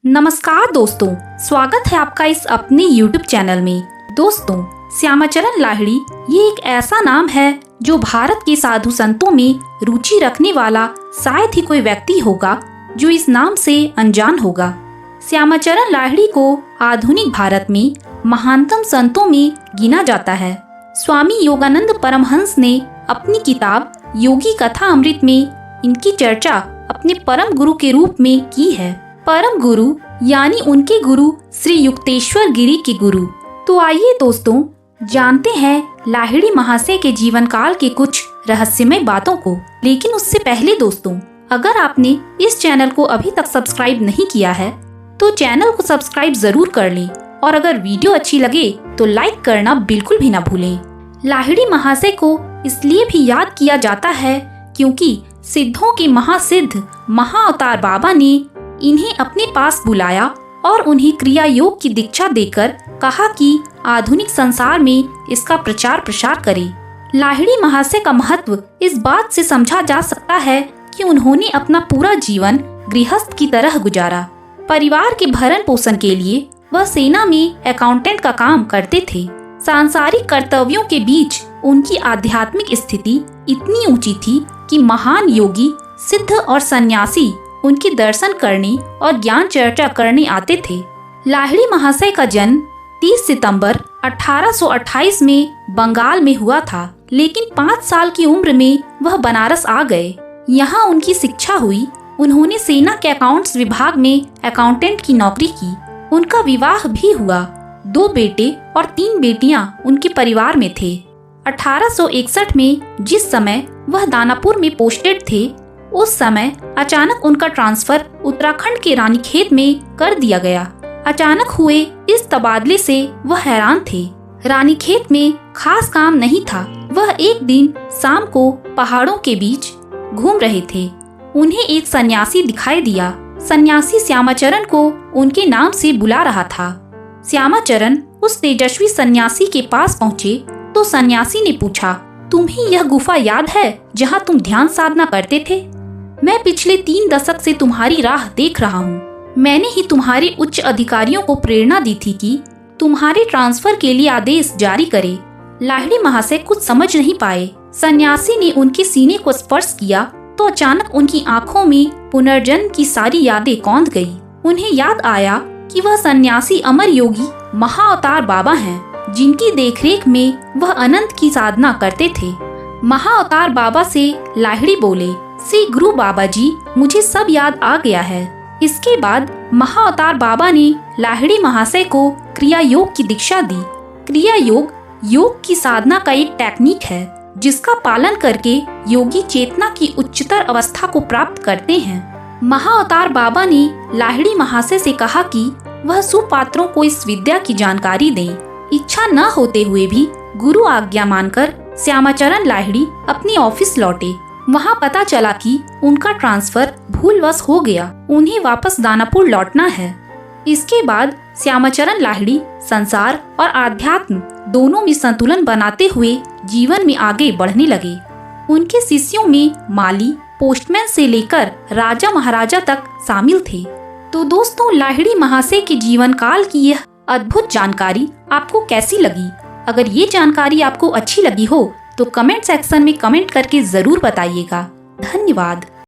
नमस्कार दोस्तों, स्वागत है आपका इस अपने YouTube चैनल में। दोस्तों, श्यामाचरण लाहिड़ी ये एक ऐसा नाम है जो भारत के साधु संतों में रुचि रखने वाला शायद ही कोई व्यक्ति होगा जो इस नाम से अनजान होगा। श्यामाचरण लाहिड़ी को आधुनिक भारत में महानतम संतों में गिना जाता है। स्वामी योगानंद परमहंस ने अपनी किताब योगी कथा अमृत में इनकी चर्चा अपने परम गुरु के रूप में की है। परम गुरु यानी उनके गुरु श्री युक्तेश्वर गिरी के गुरु। तो आइए दोस्तों, जानते हैं लाहिड़ी महाशय के जीवन काल के कुछ रहस्यमय बातों को। लेकिन उससे पहले दोस्तों, अगर आपने इस चैनल को अभी तक सब्सक्राइब नहीं किया है तो चैनल को सब्सक्राइब जरूर कर लें, और अगर वीडियो अच्छी लगे तो लाइक करना बिल्कुल भी ना भूलें। लाहिड़ी महाशय को इसलिए भी याद किया जाता है क्योंकि सिद्धों के महासिद्ध महाअवतार बाबा ने इन्हें अपने पास बुलाया और उन्हें क्रिया योग की दीक्षा देकर कहा कि आधुनिक संसार में इसका प्रचार प्रसार करें। लाहिड़ी महाशय का महत्व इस बात से समझा जा सकता है कि उन्होंने अपना पूरा जीवन गृहस्थ की तरह गुजारा। परिवार के भरण पोषण के लिए वह सेना में अकाउंटेंट का काम करते थे। सांसारिक कर्तव्यों के बीच उनकी आध्यात्मिक स्थिति इतनी ऊंची थी कि महान योगी, सिद्ध और सन्यासी उनके दर्शन करने और ज्ञान चर्चा करने आते थे। लाहिड़ी महाशय का जन्म 30 सितंबर 1828 में बंगाल में हुआ था, लेकिन 5 साल की उम्र में वह बनारस आ गए। यहाँ उनकी शिक्षा हुई। उन्होंने सेना के अकाउंट्स विभाग में अकाउंटेंट की नौकरी की। उनका विवाह भी हुआ। 2 बेटे और 3 बेटियां उनके परिवार में थे। 1861 में जिस समय वह दानापुर में पोस्टेड थे, उस समय अचानक उनका ट्रांसफर उत्तराखंड के रानीखेत में कर दिया गया। अचानक हुए इस तबादले से वह हैरान थे। रानीखेत में खास काम नहीं था। वह एक दिन शाम को पहाड़ों के बीच घूम रहे थे। उन्हें एक सन्यासी दिखाई दिया। सन्यासी श्यामाचरण को उनके नाम से बुला रहा था। श्यामाचरण उस तेजस्वी सन्यासी के पास पहुँचे तो सन्यासी ने पूछा, तुम्हें यह गुफा याद है जहाँ तुम ध्यान साधना करते थे? मैं पिछले 3 दशक से तुम्हारी राह देख रहा हूँ। मैंने ही तुम्हारे उच्च अधिकारियों को प्रेरणा दी थी कि तुम्हारे ट्रांसफर के लिए आदेश जारी करे। लाहिड़ी महाशय कुछ समझ नहीं पाए। सन्यासी ने उनके सीने को स्पर्श किया तो अचानक उनकी आंखों में पुनर्जन्म की सारी यादें कौंध गई। उन्हें याद आया कि वह सन्यासी अमर योगी महाअवतार बाबा हैं, जिनकी देखरेख में वह अनंत की साधना करते थे। महाअवतार बाबा से लाहिड़ी बोले, श्री गुरु बाबा जी, मुझे सब याद आ गया है। इसके बाद महाअवतार बाबा ने लाहिड़ी महाशय को क्रिया योग की दीक्षा दी। क्रिया योग की साधना का एक टेक्निक है जिसका पालन करके योगी चेतना की उच्चतर अवस्था को प्राप्त करते हैं। महाअवतार बाबा ने लाहिड़ी महाशय से कहा कि वह सुपात्रों को इस विद्या की जानकारी दें। इच्छा न होते हुए भी गुरु आज्ञा मानकर श्यामाचरण लाहिड़ी अपने ऑफिस लौटे। वहाँ पता चला कि उनका ट्रांसफर भूलवश हो गया। उन्हें वापस दानापुर लौटना है। इसके बाद श्यामाचरण लाहिड़ी संसार और आध्यात्म दोनों में संतुलन बनाते हुए जीवन में आगे बढ़ने लगे। उनके शिष्यों में माली, पोस्टमैन से लेकर राजा महाराजा तक शामिल थे। तो दोस्तों, लाहिड़ी महाशय के जीवन काल की यह अद्भुत जानकारी आपको कैसी लगी? अगर ये जानकारी आपको अच्छी लगी हो तो कमेंट सेक्शन में कमेंट करके जरूर बताइएगा। धन्यवाद।